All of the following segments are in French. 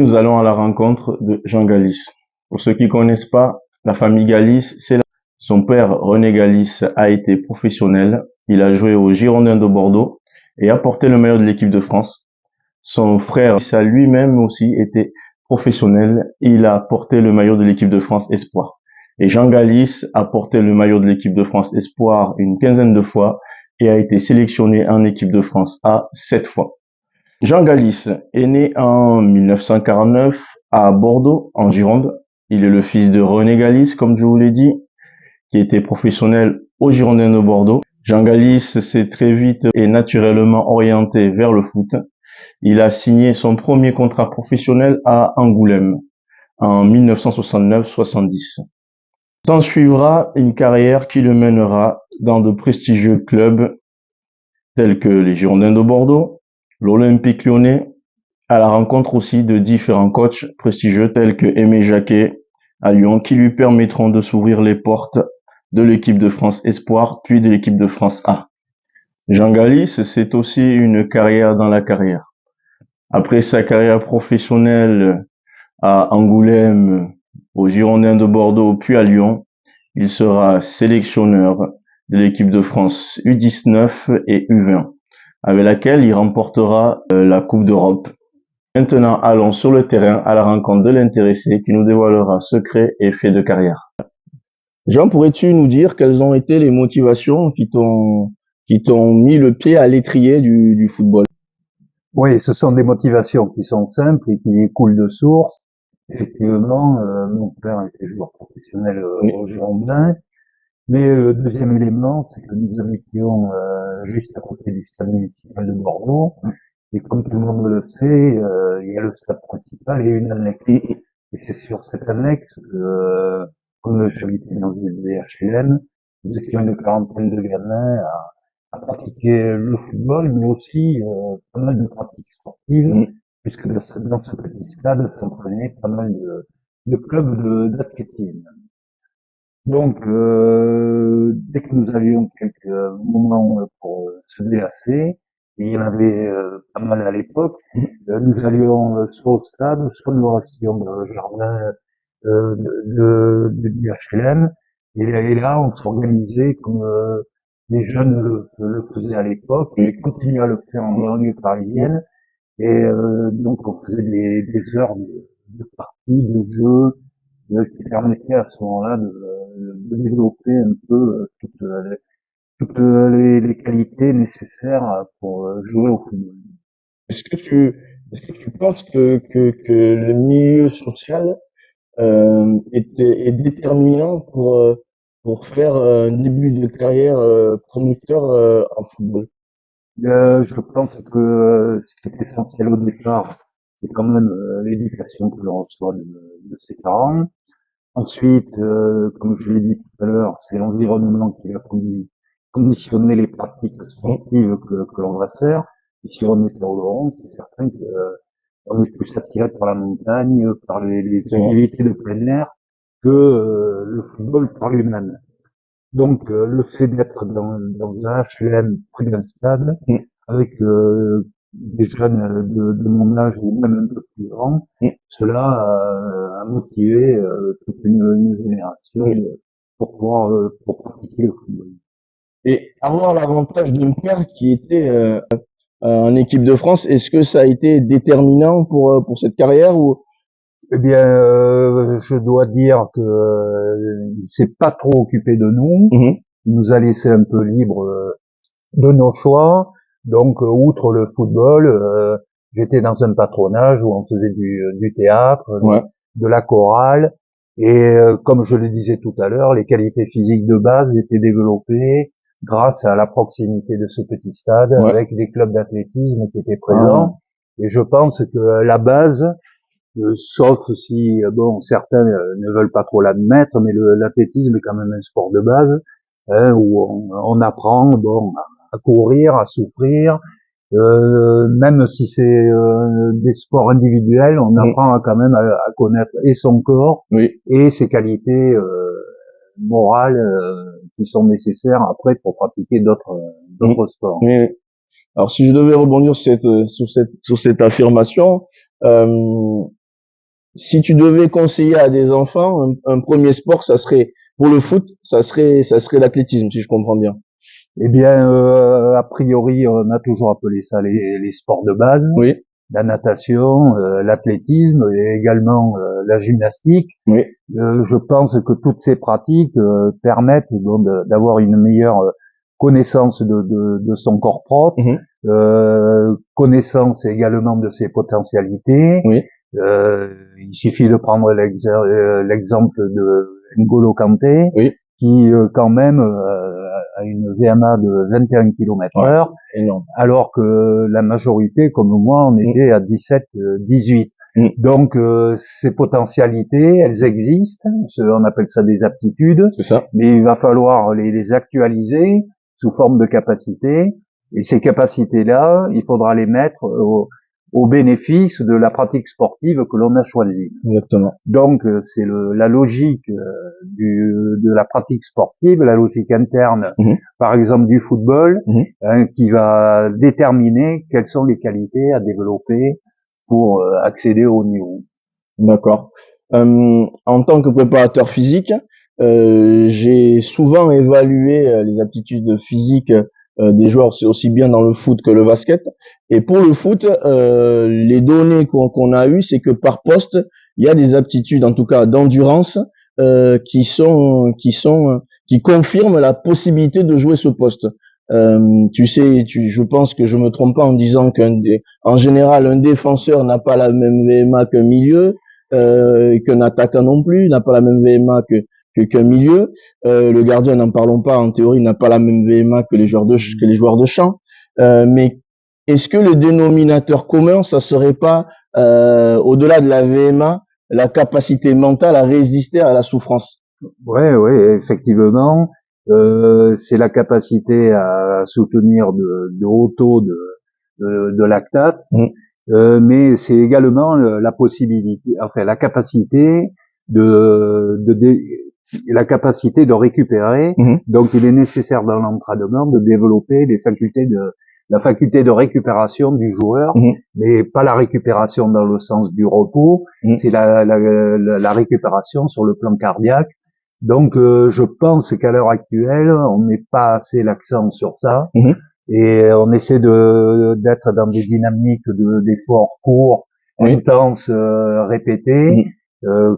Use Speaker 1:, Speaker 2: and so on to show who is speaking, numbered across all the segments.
Speaker 1: nous allons à la rencontre de Jean Galis. Pour ceux qui connaissent pas, la famille Galis, son père René Galis a été professionnel. Il a joué aux Girondins de Bordeaux et a porté le maillot de l'équipe de France. Son frère a lui-même aussi été professionnel. Il a porté le maillot de l'équipe de France Espoir. Et Jean Galis a porté le maillot de l'équipe de France Espoir une quinzaine de fois et a été sélectionné en équipe de France A 7 fois. Jean Galis est né en 1949 à Bordeaux, en Gironde. Il est le fils de René Galis, comme je vous l'ai dit, qui était professionnel aux Girondins de Bordeaux. Jean Galis s'est très vite et naturellement orienté vers le foot. Il a signé son premier contrat professionnel à Angoulême en 1969-70. S'en suivra une carrière qui le mènera dans de prestigieux clubs tels que les Girondins de Bordeaux, l'Olympique Lyonnais, à la rencontre aussi de différents coachs prestigieux tels que Aimé Jacquet à Lyon, qui lui permettront de s'ouvrir les portes de l'équipe de France Espoir, puis de l'équipe de France A. Jean Galis, c'est aussi une carrière dans la carrière. Après sa carrière professionnelle à Angoulême, aux Girondins de Bordeaux, puis à Lyon, il sera sélectionneur de l'équipe de France U19 et U20, avec laquelle il remportera la Coupe d'Europe. Maintenant, allons sur le terrain à la rencontre de l'intéressé qui nous dévoilera secrets et faits de carrière. Jean, pourrais-tu nous dire quelles ont été les motivations qui t'ont mis le pied à l'étrier du football?
Speaker 2: Oui, ce sont des motivations qui sont simples et qui coulent de source. Effectivement, mon père était joueur professionnel au Girondins, mais le deuxième élément, c'est que nous habitions juste à côté du stade municipal de Bordeaux, et comme tout le monde le sait, il y a le stade principal et une annexe. Et c'est sur cette annexe que, comme j'habitais dans une HLM, nous étions une quarantaine de gamins à pratiquer le football, mais aussi pas mal de pratiques sportives, puisque dans ce petit stade s'entraînaient pas mal de clubs d'athlétisme. Donc, dès que nous avions quelques moments pour se délasser, et il y en avait pas mal à l'époque, nous allions soit au stade, soit nous restions dans le jardin du HLM, et là on s'organisait comme les jeunes le faisaient à l'époque, et continuent à le faire en banlieue parisienne, et donc on faisait des heures de parties, de jeux, qui permettaient à ce moment-là de développer un peu toutes les qualités nécessaires pour jouer au football.
Speaker 1: Est-ce que tu penses que le milieu social est déterminant pour faire un début de carrière prometteur en football?
Speaker 2: Je pense que ce qui est essentiel au départ, c'est quand même l'éducation que l'on reçoit de ses parents. Ensuite, comme je l'ai dit tout à l'heure, c'est l'environnement qui va conditionner les pratiques sportives que l'on va faire. Et si on est au Laurent, c'est certain que on est plus attiré par la montagne, par les activités de plein air que le football par lui-même. Donc, le fait d'être dans un HLM près d'un stade, avec des jeunes de mon âge ou même un peu plus grands, cela a motivé toute une génération pour pratiquer le football.
Speaker 1: Et avoir l'avantage d'un père qui était en équipe de France, est-ce que ça a été déterminant pour cette carrière ou?
Speaker 2: Eh bien, je dois dire que il s'est pas trop occupé de nous. Il nous a laissé un peu libre de nos choix. Donc, outre le football, j'étais dans un patronage où on faisait du théâtre, de la chorale. Et comme je le disais tout à l'heure, les qualités physiques de base étaient développées grâce à la proximité de ce petit stade avec des clubs d'athlétisme qui étaient présents. Et je pense que la base, sauf si bon certains ne veulent pas trop l'admettre, mais l'athlétisme est quand même un sport de base où on apprend bon à courir, à souffrir, même si c'est des sports individuels, on apprend quand même à connaître et son corps et ses qualités morales qui sont nécessaires après pour pratiquer d'autres sports.
Speaker 1: Mais, alors si je devais rebondir sur cette affirmation, si tu devais conseiller à des enfants un premier sport, ça serait pour le foot, ça serait l'athlétisme, si je comprends bien.
Speaker 2: Eh bien, a priori, on a toujours appelé ça les sports de base.
Speaker 1: Oui.
Speaker 2: La natation, l'athlétisme et également la gymnastique.
Speaker 1: Oui.
Speaker 2: Je pense que toutes ces pratiques permettent donc d'avoir une meilleure connaissance de son corps propre, connaissance également de ses potentialités.
Speaker 1: Oui.
Speaker 2: Il suffit de prendre l'exemple de N'Golo Kanté,
Speaker 1: oui.
Speaker 2: qui quand même a une VMA de 21 km/h, alors que la majorité, comme moi, on était à 17, 18. Donc ces potentialités, elles existent, on appelle ça des aptitudes,
Speaker 1: c'est ça.
Speaker 2: Mais il va falloir les actualiser sous forme de capacités, et ces capacités-là, il faudra les mettre au bénéfice de la pratique sportive que l'on a choisie.
Speaker 1: Exactement.
Speaker 2: Donc c'est la logique de la pratique sportive, la logique interne, par exemple du football, qui va déterminer quelles sont les qualités à développer pour accéder au haut niveau.
Speaker 1: D'accord. En tant que préparateur physique, j'ai souvent évalué les aptitudes physiques des joueurs, c'est aussi bien dans le foot que le basket. Et pour le foot, les données qu'on a eues, c'est que par poste, il y a des aptitudes, en tout cas d'endurance, qui confirment la possibilité de jouer ce poste. Tu sais, je pense que je me trompe pas en disant en général, un défenseur n'a pas la même VMA qu'un milieu, qu'un attaquant non plus, n'a pas la même VMA qu'un milieu. Le gardien, n'en parlons pas, en théorie, n'a pas la même VMA que les joueurs de champ. Mais est-ce que le dénominateur commun, ça serait pas, au-delà de la VMA, la capacité mentale à résister à la souffrance?
Speaker 2: Ouais, effectivement. C'est la capacité à soutenir de hauts taux de lactate, mais c'est également la possibilité, enfin la capacité la capacité de récupérer. Donc il est nécessaire dans l'entraînement de développer la faculté de récupération du joueur, mais pas la récupération dans le sens du repos, c'est la récupération sur le plan cardiaque. Donc je pense qu'à l'heure actuelle, on met pas assez l'accent sur ça, et on essaie d'être dans des dynamiques d'efforts courts, intenses, répétés,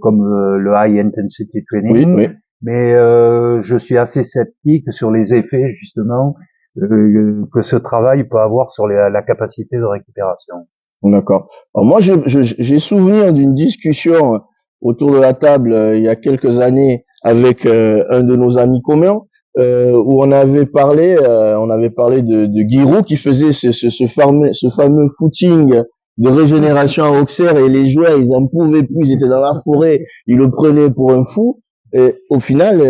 Speaker 2: comme le high intensity training. Mais je suis assez sceptique sur les effets justement que ce travail peut avoir sur la capacité de récupération.
Speaker 1: D'accord. Alors moi, j'ai souvenir d'une discussion autour de la table il y a quelques années avec un de nos amis communs, où on avait parlé de Giroud qui faisait ce fameux footing de régénération à Auxerre, et les joueurs, ils en pouvaient plus, ils étaient dans la forêt, ils le prenaient pour un fou. Et au final,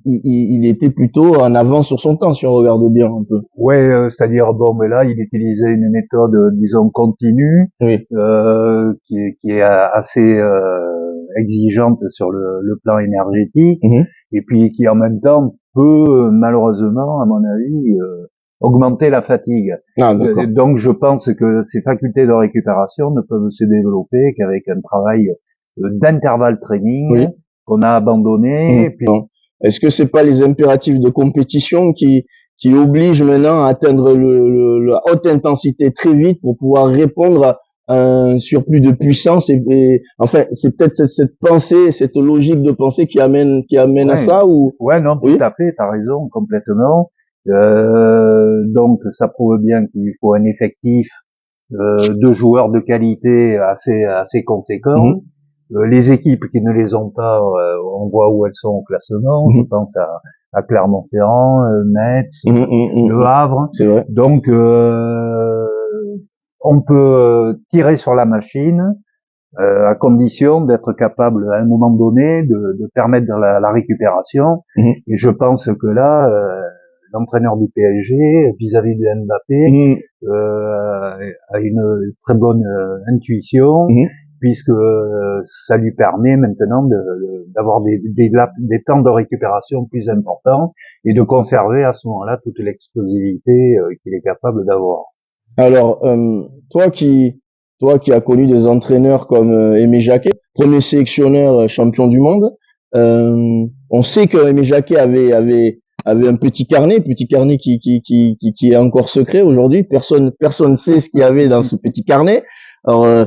Speaker 1: il était plutôt en avance sur son temps, si on regarde bien un peu.
Speaker 2: Ouais, c'est-à-dire mais là, il utilisait une méthode, disons continue, qui est assez exigeante sur le plan énergétique, et puis qui en même temps peut malheureusement, à mon avis, augmenter la fatigue. Donc je pense que ces facultés de récupération ne peuvent se développer qu'avec un travail d'intervalle training qu'on a abandonné. Et puis...
Speaker 1: Est-ce que c'est pas les impératifs de compétition qui obligent maintenant à atteindre la haute intensité très vite pour pouvoir répondre à un surplus de puissance, et enfin c'est peut-être cette pensée, cette logique de pensée qui amène à ça, ou?
Speaker 2: Ouais, non, tout à fait, t'as raison, complètement. Donc ça prouve bien qu'il faut un effectif de joueurs de qualité assez conséquent. Les équipes qui ne les ont pas, on voit où elles sont au classement. Je pense à Clermont-Ferrand, Metz, Le Havre.
Speaker 1: C'est vrai.
Speaker 2: Donc on peut tirer sur la machine à condition d'être capable à un moment donné de permettre la récupération. Et je pense que là, l'entraîneur du PSG, vis-à-vis de Mbappé, a une très bonne intuition, puisque ça lui permet maintenant d'avoir des temps de récupération plus importants et de conserver à ce moment-là toute l'explosivité qu'il est capable d'avoir.
Speaker 1: Alors, toi qui toi qui as connu des entraîneurs comme Aimé Jacquet, premier sélectionneur champion du monde, on sait que Aimé Jacquet avait un petit carnet qui est encore secret aujourd'hui. Personne sait ce qu'il y avait dans ce petit carnet. Alors,